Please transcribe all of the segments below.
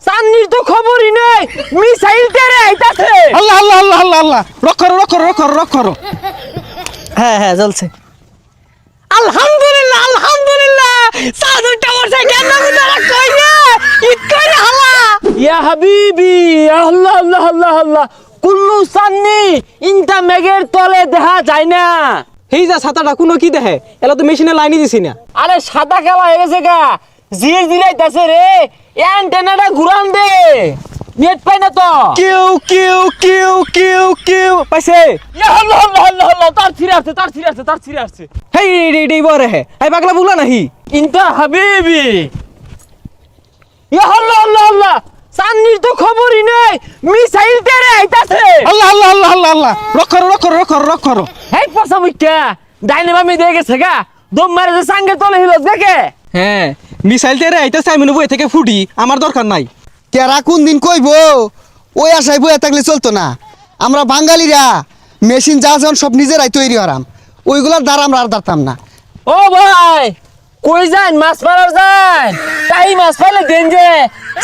চান্নির তো খবরই নেই, মিসাইল তেরে আইতাছে। আল্লাহ আল্লাহ আল্লাহ আল্লাহ আল্লাহ, রক করো। হ্যাঁ চলছে। আলহামদুলিল্লাহ আলহামদুলিল্লাহ, সাদু টাওয়ার সে কেন গুদারা কই রে ইত কই হালা। ইয়া হাবিবি আল্লাহ আল্লাহ আল্লাহ আল্লাহ, কুল্লু চান্নি ইনটা মেঘের তলে দেখা যায় না। এই যা ছাতাটা কোনো কি দেখে, এলা তো মেশিনে লাইনই দিছি না। আরে সাদা খেলা হয়ে গেছে গা, জির দিলাইতাছে রে, অ্যান্টেনাটা ঘুরান দে, নেট পাই না তো। কিউ পাইছে। ইয়া আল্লাহ আল্লাহ আল্লাহ আল্লাহ, তার ছিড়ে আসছে। হেই রে বরে হে, এই পাগলা বুগলা নাহি। ইনটা হাবিবি ইয়া আল্লাহ আল্লাহ আল্লাহ, চান্নির তো খবরই নেই, মিসাইল তেরে আইতাছে। আল্লাহ আল্লাহ আল্লাহ আল্লাহ আল্লাহ, রক করো। হেই পছা মুখ্যা ডাইনে বামে দিয়ে গেছে গা, দম মারে যে সাঙ্গে তলে হিল দেখে। হ্যাঁ, মিসাইল তেরে আইতাছে, আমি বই থেকে ফুটি, আমার দরকার নাই। কেরা কোন দিন কইব, ওই আশায় বইয়া থাকলে চলতো না। আমরা বাঙালিরা মেশিন যা যখন সব নিজেরাই তৈরি হরাম, ওইগুলার দ্বারা আমরা আর দাঁড়তাম না। ও ভাই কই যান, মাছ মারার যান, তাই মাছ পাইলে দেন যে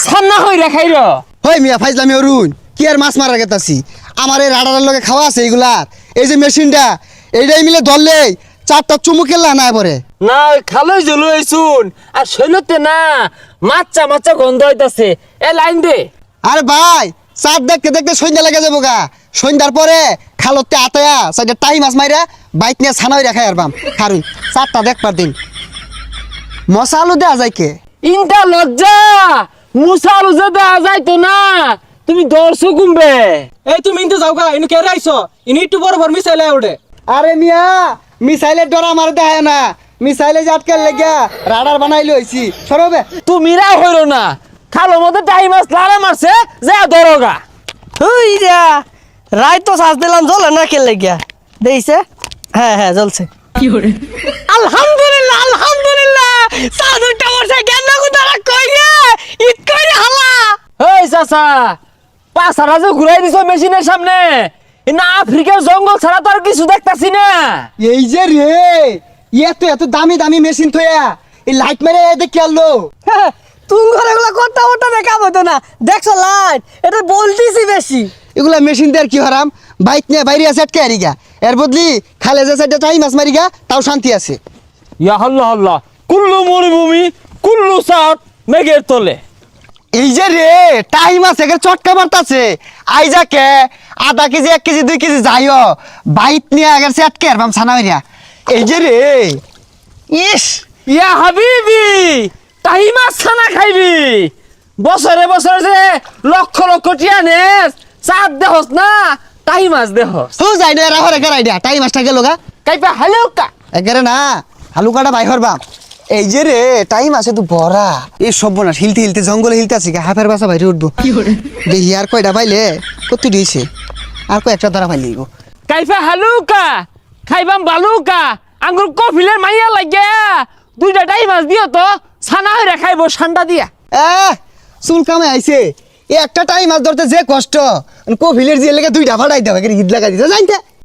সান্না হই রাখাই র। হই মিয়া ফাইজলামি অরুণ, কি আর মাছ মারা গেতাছি, আমার এই রাডারের লগে খাওয়া আছে এইগুলার। এই যে মেশিনটা, এইটাই মিলে ধরলেই 4টা চুমুকের লানা পরে। না ওই খালই জলু হইছুন, আর শৈলতে না মাচ্চা গন্ধ হইতাছে, এ লাইন দে। আরে ভাই, চাঁদ দেখতে দেখতে সন্ধ্যা লেগে যাবো গা। সন্ধ্যার পরে খালতে আতায়া সাইডে টাই মাছ মাইরা বাইক নিয়ে ছানাই রাখাই আর বাম কারণ 4টা দেখবার দিন মশা আলু দেওয়া যায় কে। ইনটা লজ্জা, মুসালু যে দেওয়া যাইতো না, তুমি দর্শক গুমবে। এই তুমি ইনতে যাও গা, ইনু কেরে আইছো, ইনি একটু বড় মিসাইল ওঠে। আরে মিয়া, মিসাইলের ডর আমার দেখায় না, মিসাইলে যে আটকে লেগা রাডার বানাইলে হইছি সরবে। তুমি রা হইল না, খালো মধ্যে টাই মাছ লাড়া মারছে যা দরগা। ওই যা রাই তো শ্বাস দিলাম, জ্বলে না খেলে গিয়া দেখছে। হ্যাঁ চলছে। আলহামদুলিল্লাহ আলহামদুলিল্লাহ, সাদু টাওয়ার সে কেন গুদারা কই রে ইত কই হালা। এই চাচা, পাছারা যে ঘুরাই দিছো মেশিনের সামনে, না আফ্রিকার জঙ্গল ছাড়া তো আর কিছু দেখতাছি না। এই যে রে, এত দামি দামি মেশিন থইয়া এই লাইট মেরে দেখি আনলো। তুমি ঘরে এগুলো করতে ওটা দেখা হতো না, দেখছো লাইট এটা বলতেছি বেশি। এগুলা মেশিন দিয়ে আর কি হারাম, বাইক নিয়ে বাইরে আছে আটকে আরিগা, এর বদলি খালে যে সাইডে টাই মাছ মারিগা তাও শান্তি আছে। ইয়া আল্লাহ আল্লাহ, কুল্লু মরুভূমি কুল্লু সাউট মেঘের তলে। এই যে রে, টাই মাছ একে চটকা মারতাছে, আইজা কে আধা কেজি 1 কেজি 2 কেজি যাইও বাইক নিয়ে আগের সে আটকে আর বাম ছানা হইয়া। এই যে রে, ইস ইয়া হাবিবি, তাই মাছ ছানা খাইবি, বছরে যে লক্ষ টিয়া নেস, চাঁদ দেহস না তাই মাছ দেহস। তো যাই না এরা হরে গেরাই দিয়া টাই মাছটা গেল গা কাইপা হালুকা একেরে না হালুকাটা বাই হরবাম। এই যে রে, টাইম আছে তো ভরা, এই সব না হিলতে জঙ্গলে হিলতে আছে হাফের বাসা বাইরে উঠবো। দেখি আর কয়টা পাইলে কত দিয়েছে, আর কয়েকটা ধরা পাইলে কাইপা হালুকা খাইবাম বালুকা, আঙ্গুর কফিলের মাইয়া লাগে, 2টা টাই মাছ দিও তো ছানা হইরা খাইবো ঠান্ডা দিয়া। চুল কামে আইছে, একটা টাইম মাছ ধরতে যে কষ্ট, কফিলের যে লেগে 2টা ফাটাই দেওয়া ঈদ লাগা দিতে জানতে।